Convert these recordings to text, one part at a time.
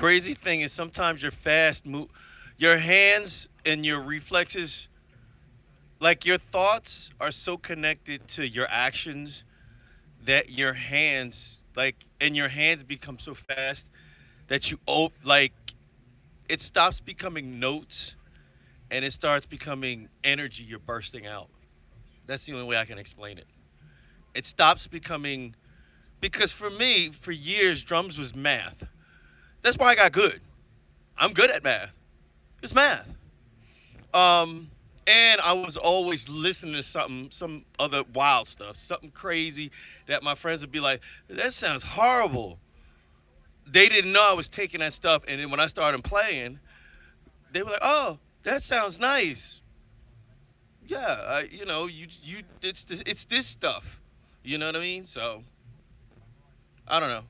crazy thing is sometimes your fast move, your hands and your reflexes, like your thoughts are so connected to your actions that your hands, like, and your hands become so fast that like, it stops becoming notes and it starts becoming energy you're bursting out. That's the only way I can explain it. It stops becoming, because for me, for years, drums was math. That's why I got good. I'm good at math. It's math. And I was always listening to some other wild stuff, something crazy that my friends would be like, "That sounds horrible." They didn't know I was taking that stuff, and then when I started playing, they were like, "Oh, that sounds nice." Yeah, it's this stuff. You know what I mean? So I don't know.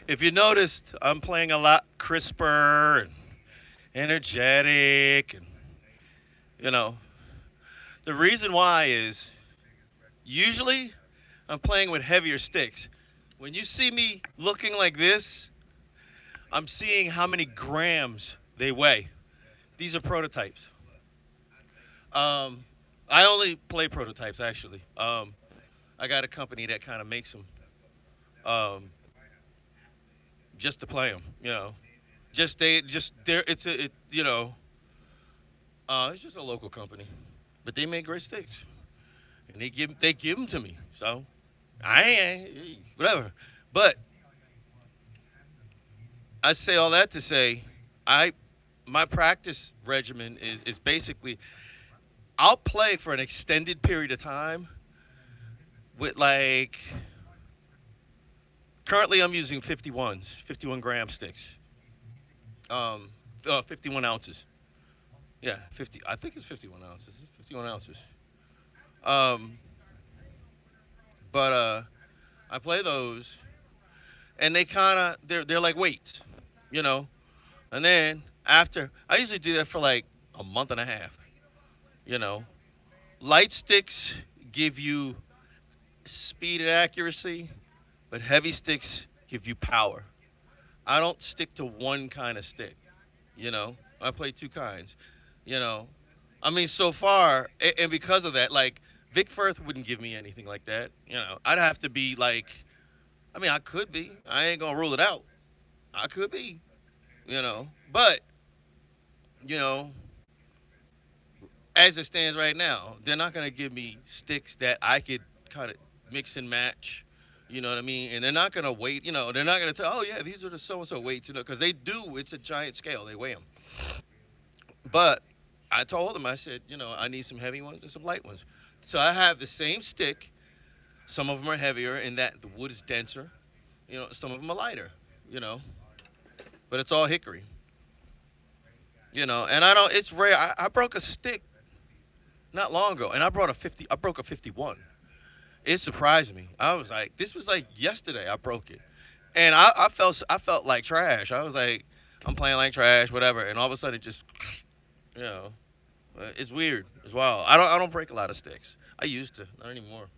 If you noticed, I'm playing a lot crisper and energetic, and you know, the reason why is usually I'm playing with heavier sticks. When you see me looking like this, I'm seeing how many grams they weigh. These are prototypes. Um, I only play prototypes actually. I got a company that kind of makes them um, just to play them. Just there. It's a it, you know it's just a local company, but they make great sticks, and they give them to me. So I ain't whatever. But I say all that to say, I my practice regimen is basically I'll play for an extended period of time with, like, currently I'm using 51 gram sticks, 51 ounces. Yeah, 50. I think it's 51 ounces. It's 51 ounces. Um, but I play those, and they're like weights, you know. And then after, I usually do that for like a month and a half. You know, light sticks give you speed and accuracy, but heavy sticks give you power. I don't stick to one kind of stick. I play two kinds. You know, I mean, so far, and because of that, like, Vic Firth wouldn't give me anything like that. I'd have to be like, I mean, I could be. I ain't gonna rule it out. I could be. But you know, as it stands right now, they're not gonna give me sticks that I could kind of mix and match. You know what I mean? And they're not gonna wait. They're not gonna tell, oh yeah, these are the so and so weights. Because they do. It's a giant scale. They weigh them. But I told them, I said, I need some heavy ones and some light ones. So I have the same stick. Some of them are heavier in that the wood is denser. Some of them are lighter. You know, but it's all hickory. And I don't. It's rare. I broke a stick not long ago, and I brought a 50. I broke a 51. It surprised me. I was like, this was like yesterday. I broke it, and I felt like trash. I was like, I'm playing like trash, whatever, and all of a sudden it just you know, it's weird as well. I don't break a lot of sticks. I used to, not anymore.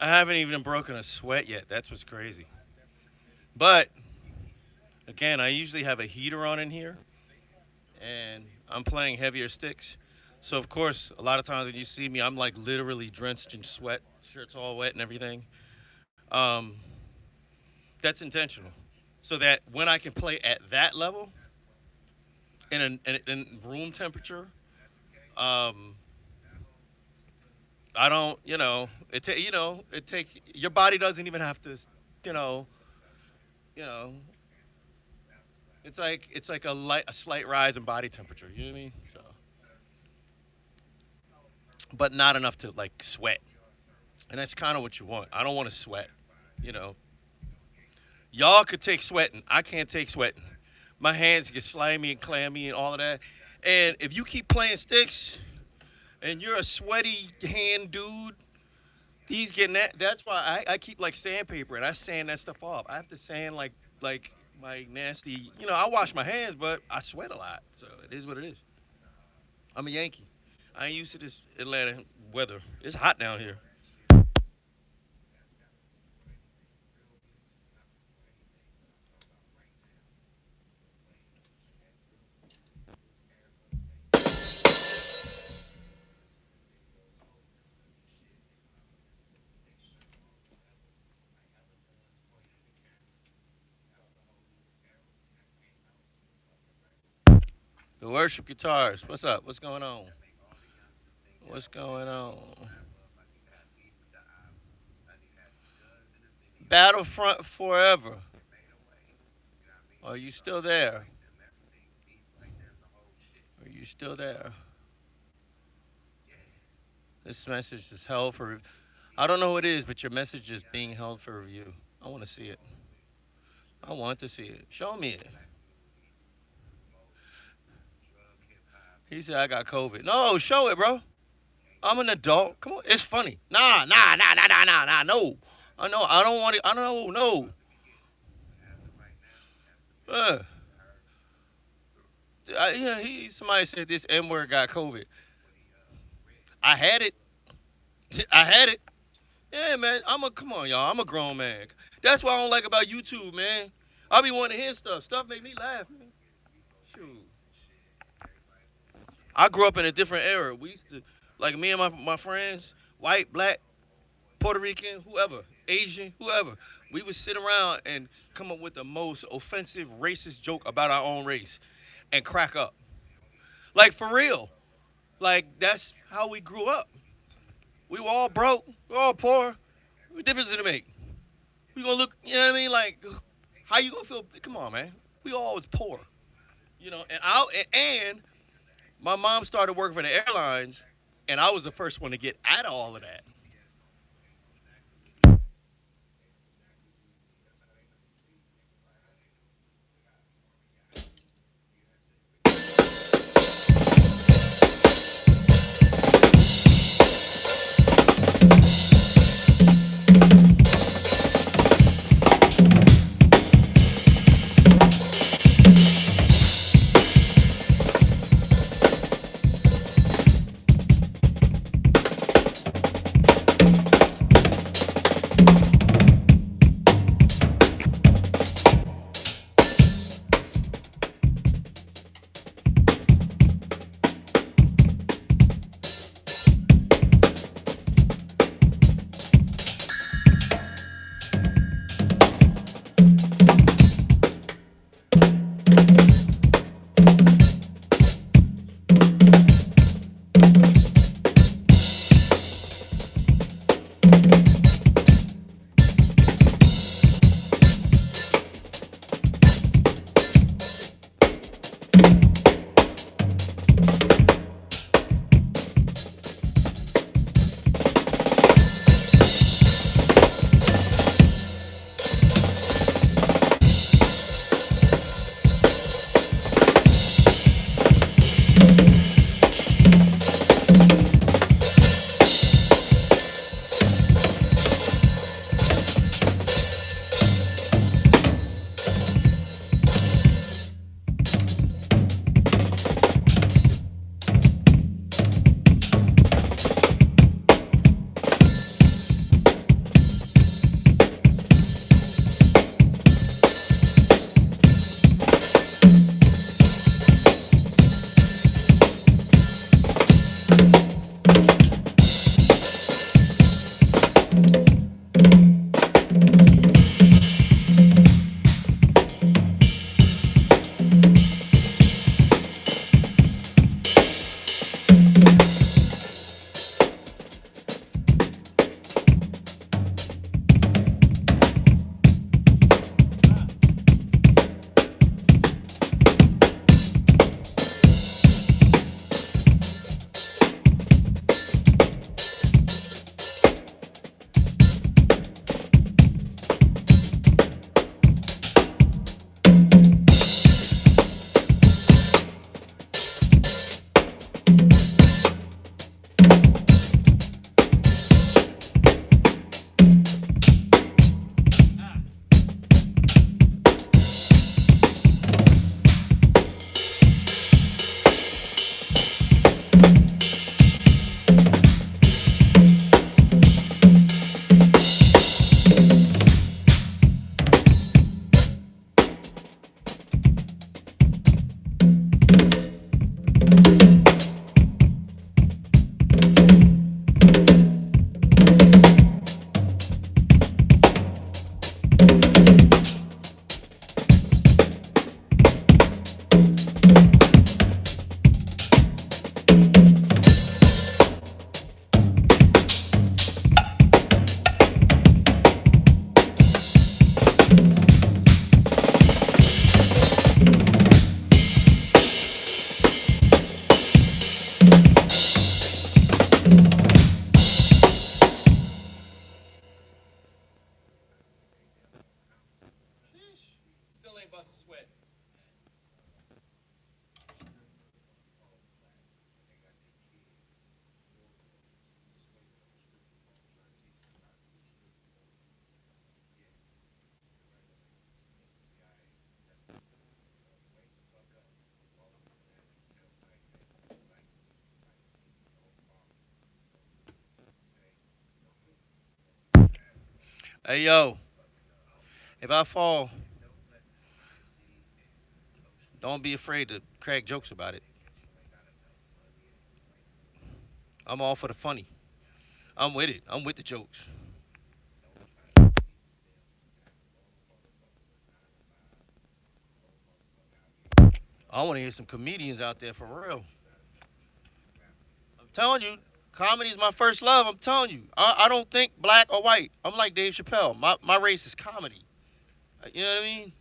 I haven't even broken a sweat yet. That's what's crazy. But again, I usually have a heater on in here, and I'm playing heavier sticks. So of course, a lot of times when you see me, I'm like literally drenched in sweat, shirt's all wet and everything. Um, that's intentional, so that when I can play at that level in room temperature, um, I don't, it take your body doesn't even have to, you know, you know, it's like a slight rise in body temperature. You know what I mean? So, but not enough to like sweat, and that's kind of what you want. I don't want to sweat. You know, y'all could take sweating. I can't take sweating. My hands get slimy and clammy and all of that. And if you keep playing sticks and you're a sweaty hand dude, he's getting that. That's why I keep like sandpaper and I sand that stuff off. I have to sand like my nasty. I wash my hands, but I sweat a lot. So it is what it is. I'm a Yankee. I ain't used to this Atlanta weather. It's hot down here. The worship guitarist. What's up? What's going on? What's going on? Battlefront Forever. Are you still there? Are you still there? This message is held for. I don't know who it is, but your message is being held for review. I want to see it. I want to see it. Show me it. He said I got COVID. No, show it, bro. I'm an adult. Come on, it's funny. Nah. No, I know. I don't want it. I don't know. No. Uh, yeah, somebody said this N word got COVID. I had it. I had it. Yeah, man. Come on, y'all. I'm a grown man. That's what I don't like about YouTube, man. I be wanting to hear stuff. Stuff make me laugh, man. Shoot. I grew up in a different era. We used to, like me and my friends, white, black, Puerto Rican, whoever, Asian, whoever. We would sit around and come up with the most offensive, racist joke about our own race and crack up. Like, for real. Like, that's how we grew up. We were all broke. We were all poor. What difference did it make? We gonna look, you know what I mean? Like, how you gonna feel? Come on, man. We all was poor. You know, and my mom started working for the airlines, and I was the first one to get out of all of that. bust a sweat. Hey yo, if I fall, don't be afraid to crack jokes about it. I'm all for the funny. I'm with it. I'm with the jokes. I want to hear some comedians out there for real. I'm telling you, comedy is my first love. I'm telling you, I don't think black or white. I'm like Dave Chappelle. My race is comedy. You know what I mean?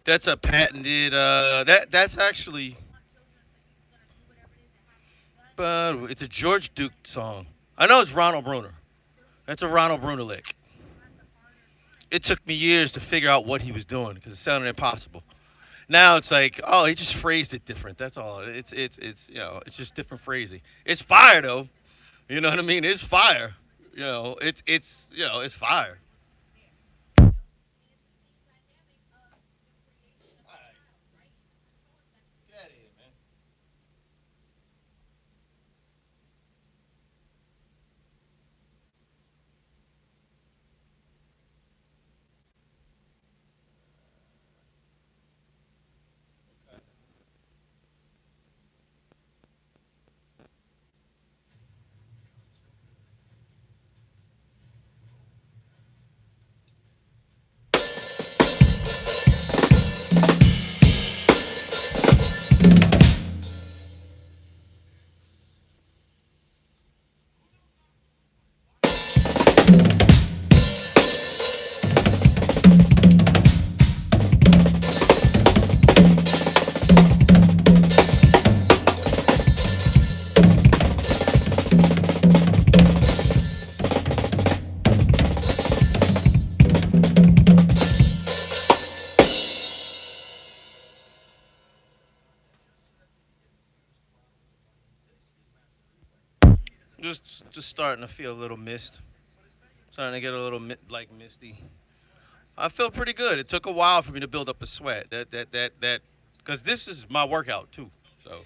That's a patented. That's actually. But it's a George Duke song. I know it's Ronald Bruner. That's a Ronald Bruner lick. It took me years to figure out what he was doing because it sounded impossible. Now it's like, oh, he just phrased it different. That's all. It's it's just different phrasing. It's fire though. You know what I mean? It's fire. It's fire. Get out of here, man. Just starting to feel a little mist. Starting to get a little like misty. I feel pretty good. It took a while for me to build up a sweat. That because this is my workout too. So,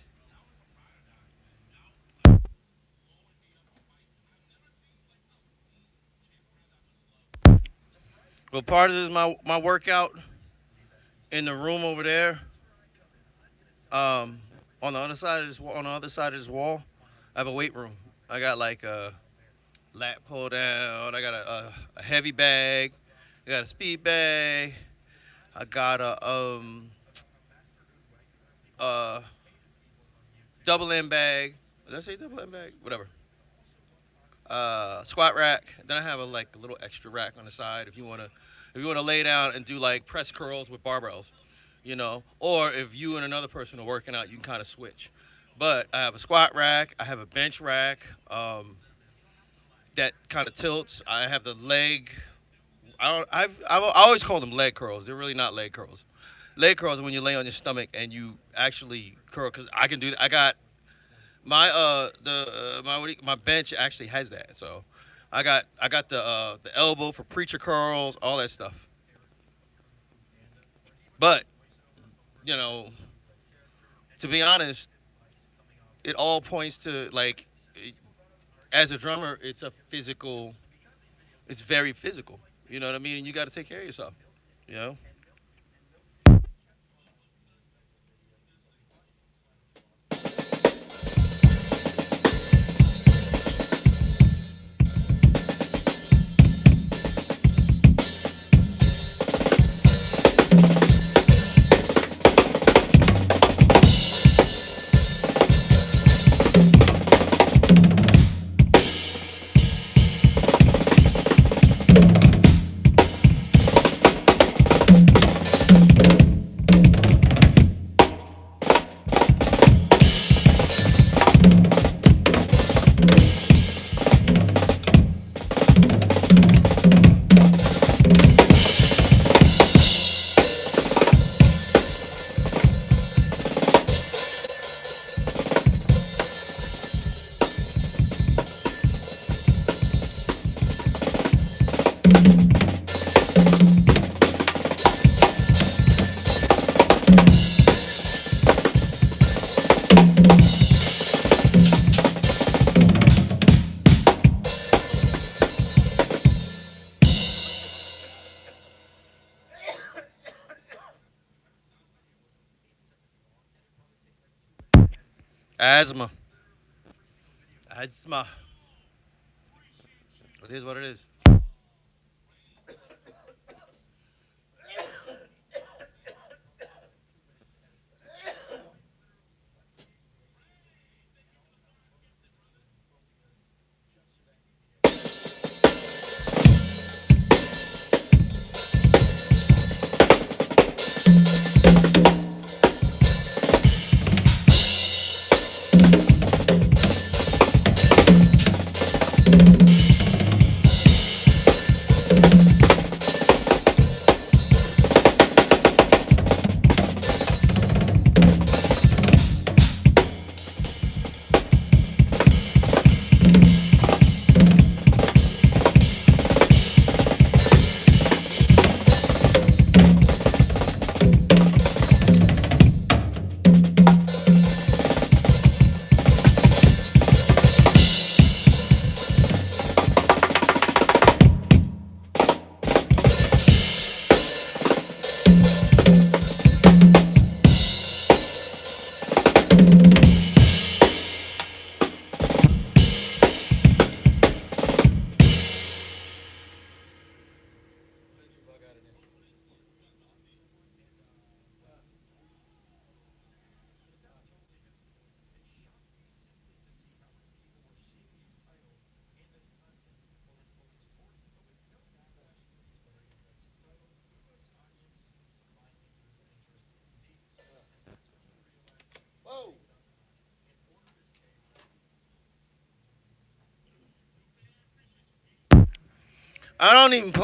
well, part of this is my workout in the room over there. On the other side of this on the other side of this wall, I have a weight room. I got like a lat pull down. I got a heavy bag. I got a speed bag. I got a double end bag. Did I say double end bag? Whatever. Squat rack. Then I have like a little extra rack on the side if you wanna lay down and do like press curls with barbells, or if you and another person are working out, you can kind of switch. But I have a squat rack. I have a bench rack that kind of tilts. I have the leg. I've always called them leg curls. They're really not leg curls. Leg curls are when you lay on your stomach and you actually curl. Cause I can do that. I got my my bench actually has that. So I got the elbow for preacher curls, all that stuff. But you know, to be honest, it all points to like as a drummer, it's a physical. It's very physical. You know what I mean? And you got to take care of yourself. You know. Asthma. Asthma. It is what it is.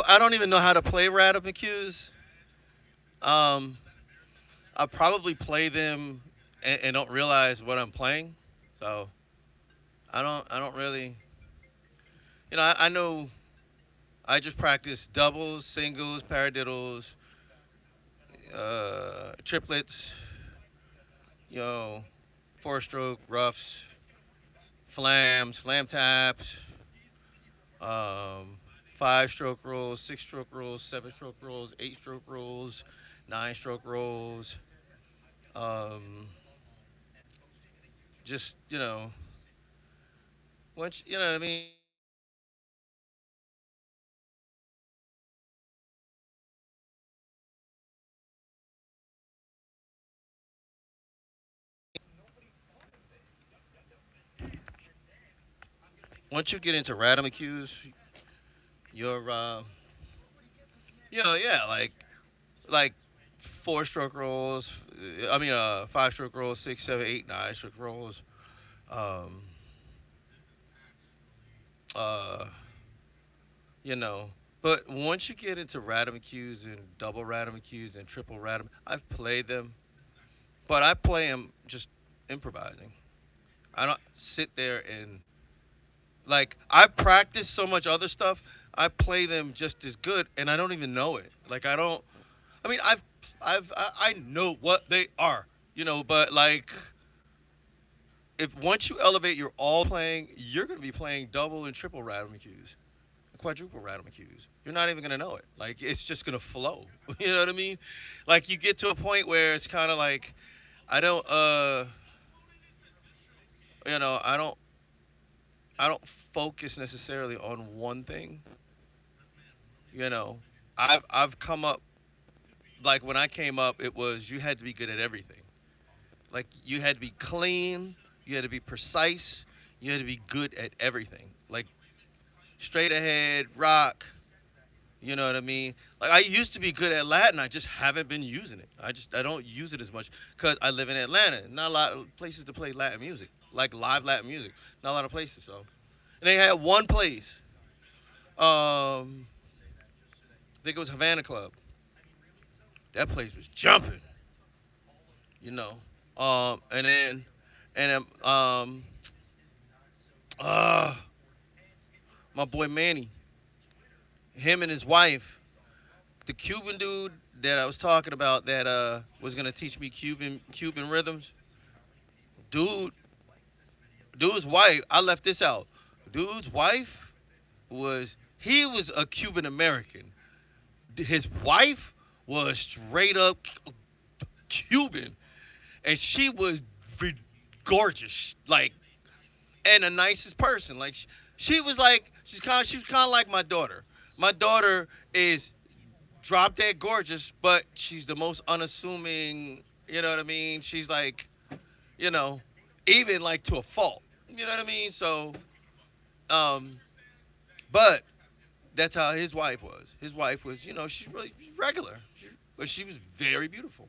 I don't even know how to play random cues. Um, I probably play them and don't realize what I'm playing. So I don't really I know I just practice doubles, singles, paradiddles, triplets, you know, four stroke roughs, flams, flam taps, um, five stroke rolls, six stroke rolls, seven stroke rolls, eight stroke rolls, nine stroke rolls. Um, just once what I mean. Once you get into random cues, you're yeah, like four stroke rolls. I mean, five stroke rolls, six, seven, eight, nine stroke rolls. Um, uh, you know. But once you get into random cues and double random cues and triple random, I've played them, but I play them just improvising. I don't sit there and like I practice so much other stuff. I play them just as good, and I don't even know it. Like I don't. I mean, I know what they are, but like if once you elevate your all playing, you're going to be playing double and triple random cues, quadruple random cues. You're not even going to know it. Like it's just going to flow. You know what I mean? Like you get to a point where it's kind of like I don't I don't focus necessarily on one thing. You know, I've come up like when I came up, it was you had to be good at everything. Like you had to be clean, you had to be precise, you had to be good at everything. Like straight ahead, rock. You know what I mean? Like I used to be good at Latin, I just haven't been using it. I don't use it as much because I live in Atlanta. Not a lot of places to play Latin music, like live Latin music. Not a lot of places. So, and they had one place. I think it was Havana Club. That place was jumping. You know. And then, and uh, my boy Manny, him and his wife, the Cuban dude that I was talking about that was gonna teach me Cuban rhythms. Dude, dude's wife. I left this out. Dude's wife he was a Cuban American. His wife was straight up Cuban, and she was ridiculous. gorgeous, like, and the nicest person. Like she was like she was kind of like my daughter. My daughter is drop dead gorgeous, but she's the most unassuming. You know what I mean? She's like, you know, even like to a fault. You know what I mean? So, um, but that's how his wife was. His wife was, she's regular, but she was very beautiful.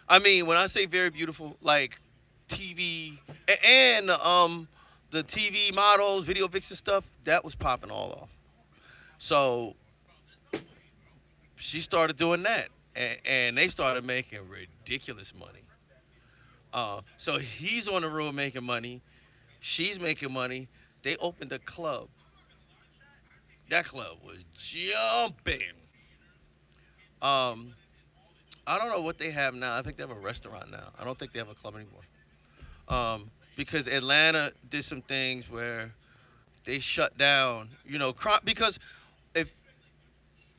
I mean, when I say very beautiful, like TV and the TV models, video vixen stuff, that was popping all off. So she started doing that, and they started making ridiculous money. So he's on the road making money. She's making money. They opened a club. That club was jumping. Um, I don't know what they have now. I think they have a restaurant now. I don't think they have a club anymore. Because Atlanta did some things where they shut down, crime. Because if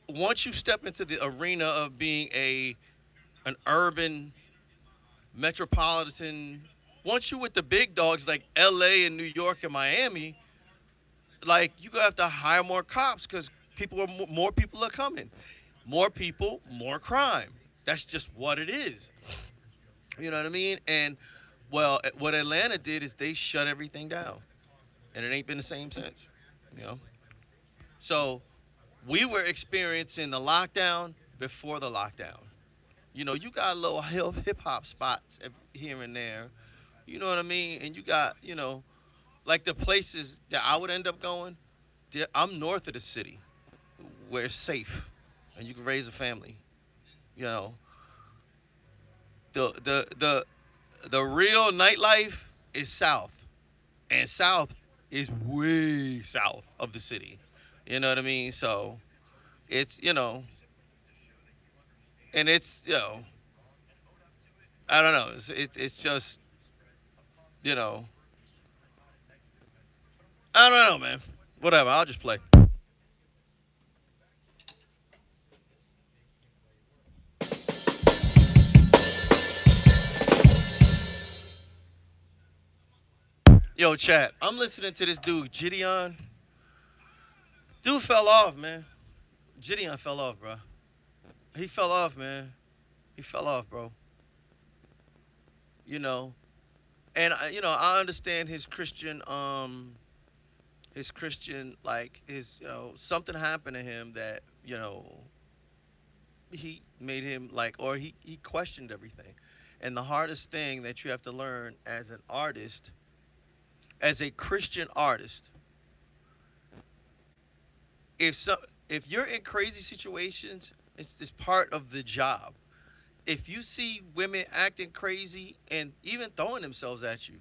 once you step into the arena of being an urban metropolitan, once you with the big dogs like L.A. and New York and Miami, like you gonna have to hire more cops because more people are coming, more people, more crime. That's just what it is. You know what I mean? And well, what Atlanta did is they shut everything down, and it ain't been the same since. You know, so we were experiencing the lockdown before the lockdown. You got little hip hop spots here and there. You know what I mean? And you got, like the places that I would end up going. I'm north of the city, where it's safe, and you can raise a family. You know, the the the the real nightlife is south, and south is way south of the city. You know what I mean? So it's and it's I don't know. It's just you know I don't know, man. Whatever. I'll just play. Yo, chat. I'm listening to this dude, Gideon. Dude fell off, man. Gideon fell off, bro. He fell off, man. He fell off, bro. You know, and I understand his Christian, like his, something happened to him that he made him like, or he questioned everything. And the hardest thing that you have to learn as an artist, as a Christian artist, if so, if you're in crazy situations, it's part of the job. If you see women acting crazy and even throwing themselves at you,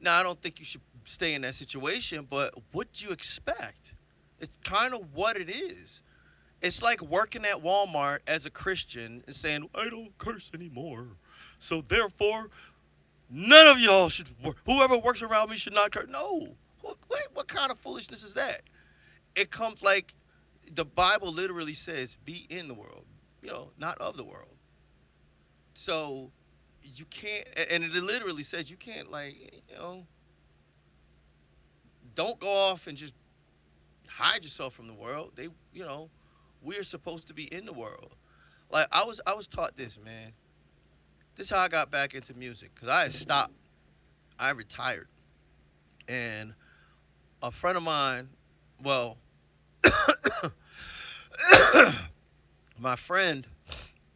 now I don't think you should stay in that situation, but what do you expect? It's kind of what it is. It's like working at Walmart as a Christian and saying, I don't curse anymore. So therefore, none of y'all should work. Whoever works around me should not curse. No. What kind of foolishness is that? It comes like the Bible literally says, be in the world, not of the world. So you can't, and it literally says you can't, like, don't go off and just hide yourself from the world. We're supposed to be in the world. Like I was taught this, man. This is how I got back into music because I had stopped. I retired, and a friend of mine, well, my friend.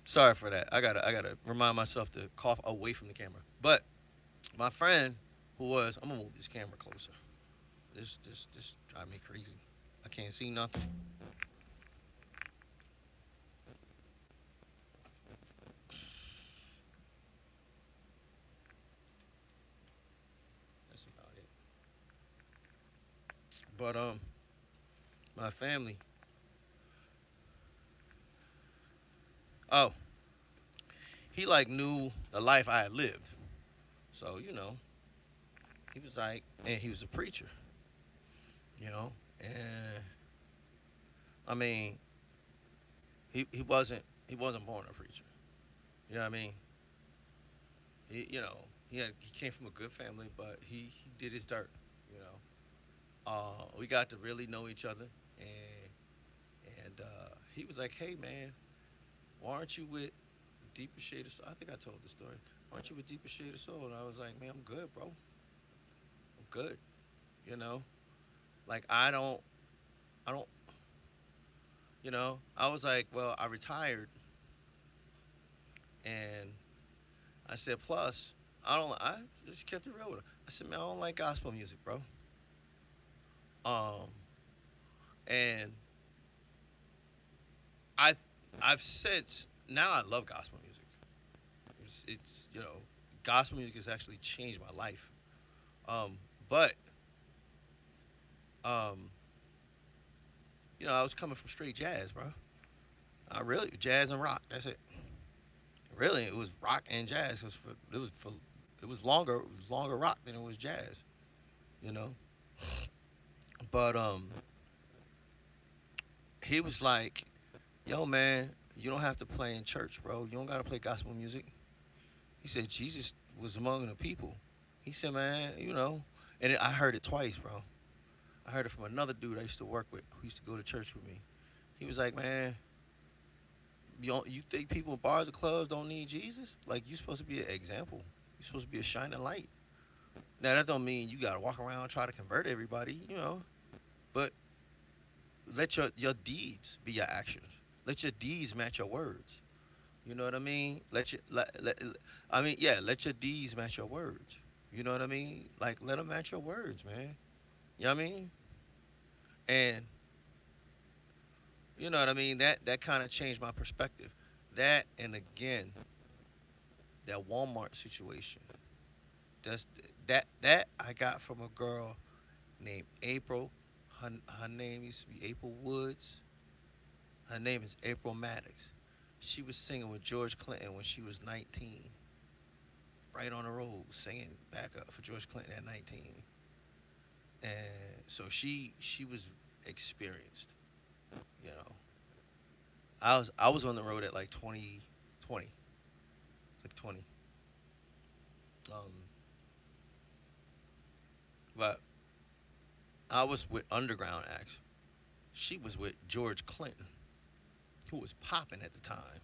Sorry for that. I gotta remind myself to cough away from the camera. But my friend, I'm gonna move this camera closer. This drive me crazy. I can't see nothing. That's about it. But my family. Oh, he like knew the life I had lived. So he was like, and he was a preacher. And I mean, he wasn't born a preacher. You know what I mean? He he came from a good family, but he did his dirt. You know, we got to really know each other, and he was like, "Hey man, why aren't you with Deeper Shade of Soul?" I think I told the story. "Why aren't you with Deeper Shade of Soul?" And I was like, "Man, I'm good, bro. I'm good." You know, like I don't, I was like, "Well, I retired," and I said, "Plus, I just kept it real with him. I said, man, I don't like gospel music, bro. Um, and I, I've since now I love gospel music. It's gospel music has actually changed my life. Um, but um, I was coming from straight jazz, bro. I really jazz and rock. That's it. Really, it was rock and jazz. It was longer rock than it was jazz. You know, but he was like, "Yo, man, you don't have to play in church, bro. You don't gotta play gospel music." He said Jesus was among the people. He said, "Man, and I heard it twice, bro. I heard it from another dude I used to work with who used to go to church with me. He was like, "Man, you think people in bars and clubs don't need Jesus? Like, you supposed to be an example. You're supposed to be a shining light. Now, that don't mean you got to walk around and try to convert everybody, but let your deeds be your actions. Let your deeds match your words. You know what I mean? Let your deeds match your words. You know what I mean? Like, let them match your words, man. You know what I mean? And you know what I mean? That kind of changed my perspective. That and again, that Walmart situation. Just that I got from a girl named April. Her name used to be April Woods. Her name is April Maddox. She was singing with George Clinton when she was 19, right on the road, singing backup for George Clinton at 19. And so she was experienced. You know, I was on the road at like 20, like 20. Um, but I was with underground acts. She was with George Clinton, who was popping at the time.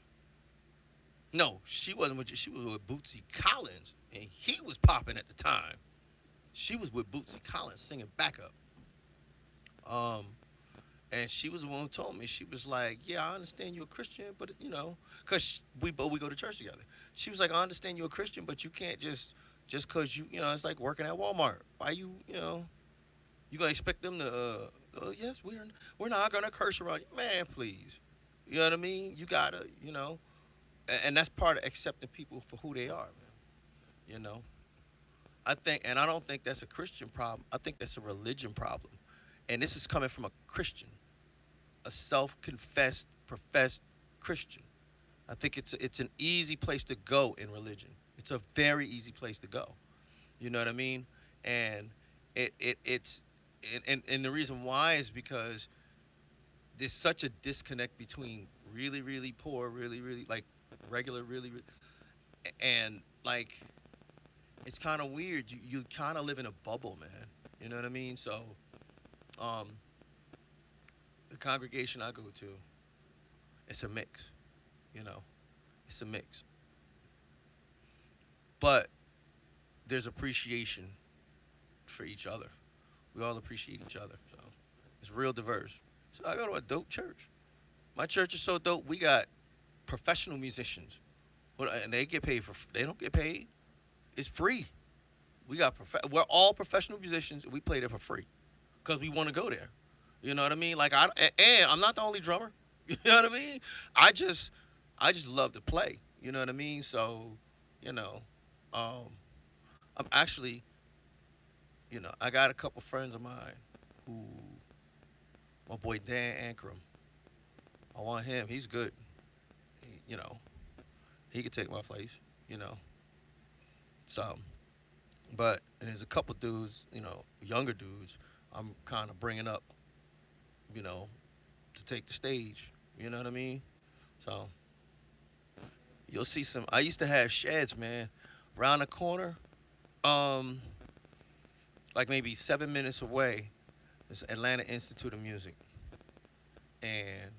No, she wasn't with. She was with Bootsy Collins, and he was popping at the time. She was with Bootsy Collins singing backup. Um, and she was the one who told me. She was like, "Yeah, I understand you're a Christian, but cause we go to church together." She was like, "I understand you're a Christian, but you can't just cause it's like working at Walmart. Why you gonna expect them to? Oh yes, we're not gonna curse around you, man. Please, you know what I mean. You gotta, and that's part of accepting people for who they are, man. You know, and I don't think that's a Christian problem. I think that's a religion problem, and this is coming from a Christian, a self-confessed, professed Christian. I think it's an easy place to go in religion. It's a very easy place to go. You know what I mean? And it's and the reason why is because there's such a disconnect between really really poor, really really like regular, and like it's kind of weird. You kind of live in a bubble, man. You know what I mean? So um, the congregation I go to, it's a mix. You know, it's a mix, but there's appreciation for each other. We all appreciate each other. So it's real diverse. So I go to a dope church. My church is so dope. We got professional musicians, and they get paid for. They don't get paid. It's free. We're all professional musicians. And we play there for free because we want to go there. You know what I mean? Like and I'm not the only drummer. You know what I mean? I just I just love to play. You know what I mean? So, you know, um, I'm actually, I got a couple friends of mine who, my boy Dan Ankrum. I want him. He's good. He could take my place. You know. So, and there's a couple dudes, younger dudes. I'm kind of bringing up, you know, to take the stage. You know what I mean? So you'll see some. I used to have sheds, man, around the corner. um, like maybe 7 minutes away, is Atlanta Institute of Music, and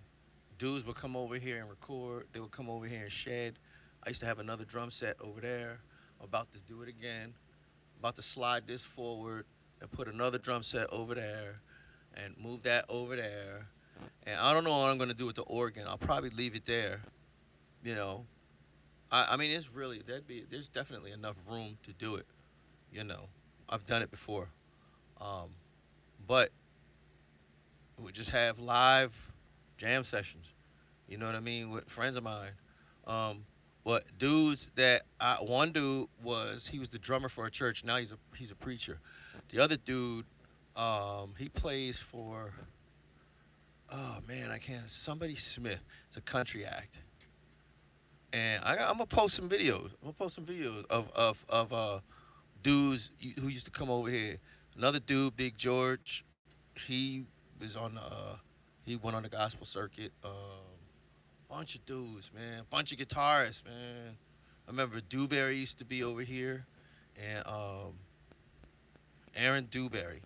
dudes would come over here and record. They would come over here and shed. I used to have another drum set over there. I'm about to do it again. About to slide this forward and put another drum set over there and move that over there. And I don't know what I'm gonna do with the organ. I'll probably leave it there. You know, I mean, it's really there's definitely enough room to do it. You know, I've done it before. Um, but we just have live jam sessions. You know what I mean? With friends of mine. Um, but dudes that one dude was he was the drummer for a church. Now he's a preacher. The other dude, he plays for oh man, I can't somebody Smith. It's a country act. And I'm gonna post some videos. I'm gonna post some videos of dudes who used to come over here. Another dude, Big George, he was on he went on the gospel circuit. Bunch of dudes, man. Bunch of guitarists, man. I remember Dewberry used to be over here, and Aaron Dewberry.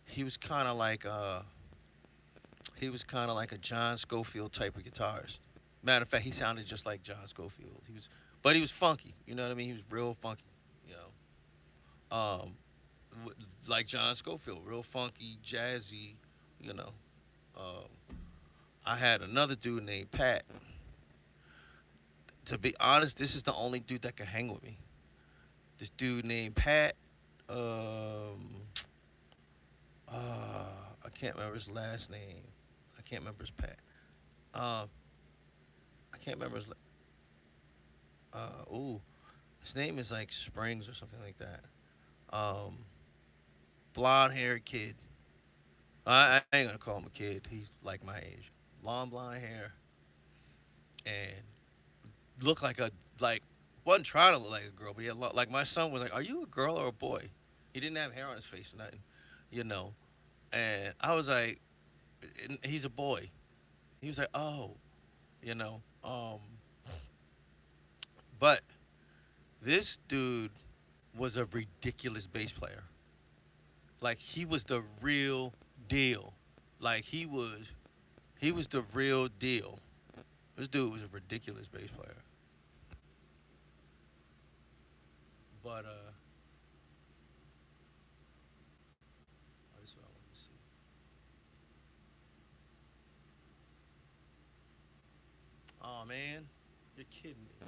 He was kind of like a John Scofield type of guitarist. Matter of fact, he sounded just like John Scofield. But he was funky. You know what I mean? He was real funky. You know, like John Scofield, real funky, jazzy. You know, I had another dude named Pat. To be honest, this is the only dude that can hang with me. This dude named Pat. Um, I can't remember his last name. I can't remember his Pat. Um, I can't remember his. Ooh, his name is like Springs or something like that. Um, blonde haired kid. I ain't gonna call him a kid. He's like my age. Long blonde hair and looked like a like wasn't trying to look like a girl, but he had like my son was like, "Are you a girl or a boy?" He didn't have hair on his face, or nothing, you know. And I was like, "He's a boy." He was like, "Oh, you know." But this dude was a ridiculous bass player. Like he was the real deal. Like he was the real deal. This dude was a ridiculous bass player. But that's what I wanted to see. Oh man, you're kidding me.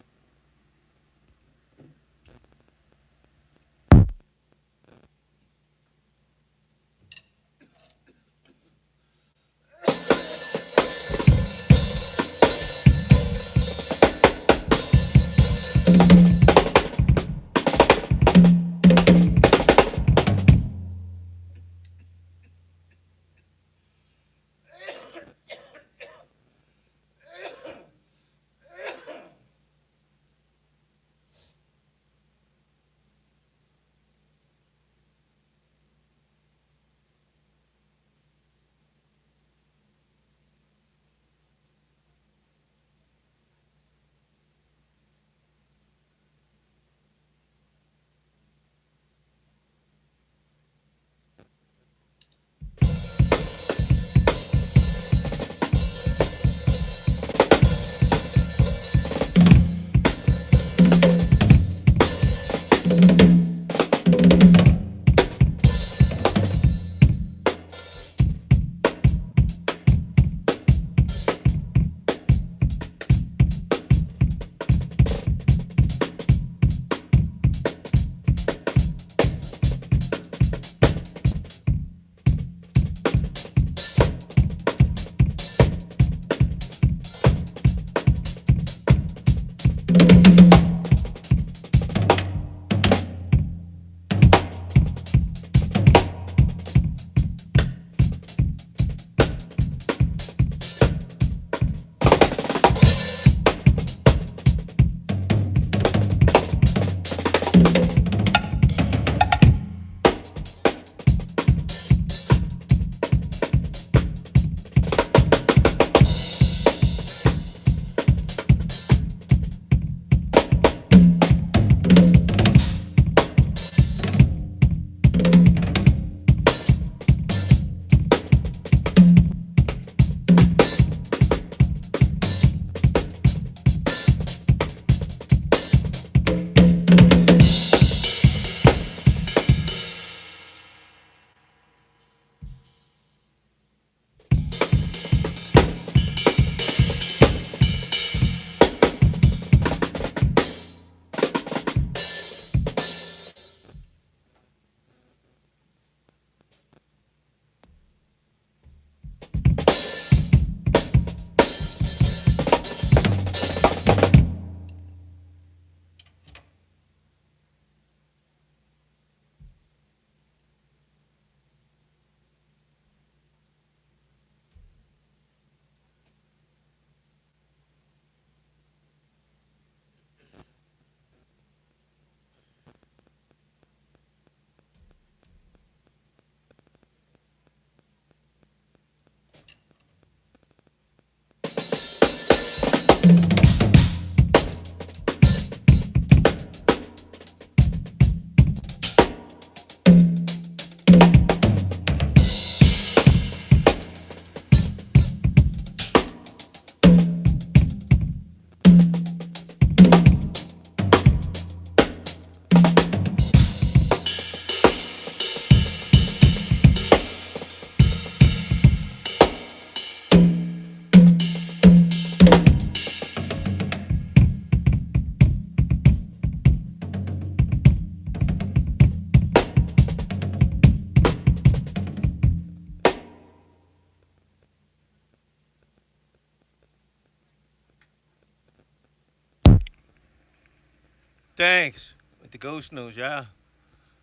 Thanks. With the ghost news, yeah.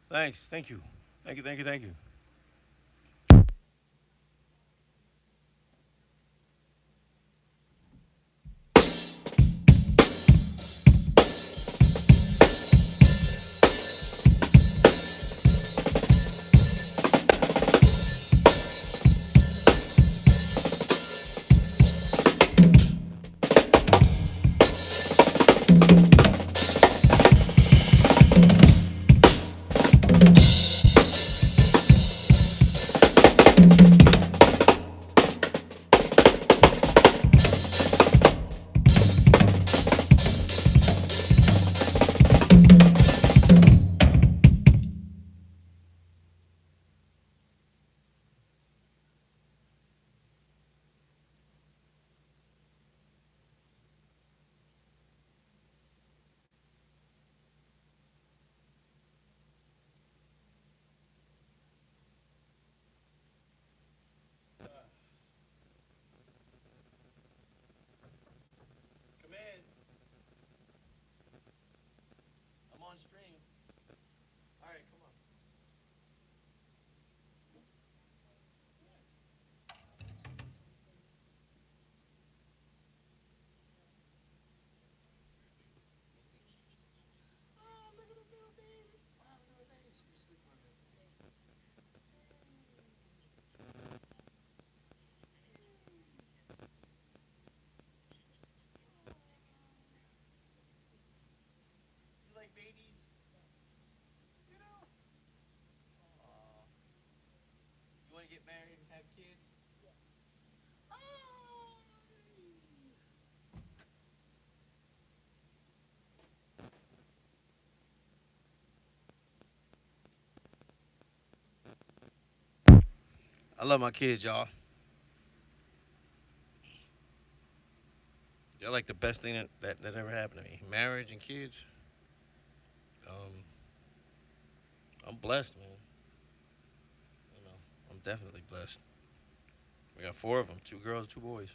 Thanks. Thank you. Thank you. Thank you. Thank you. Come in. I'm on stream. All right, come on. Oh, look at the little baby. Wow, little baby. She's sleeping on there. You like babies? You know? Aw. You want to get married and have kids? Oh. I love my kids, y'all. They're like the best thing that ever happened to me. Marriage and kids. Um, I'm blessed, man. You know, I'm definitely blessed. We got four of them: two girls, two boys.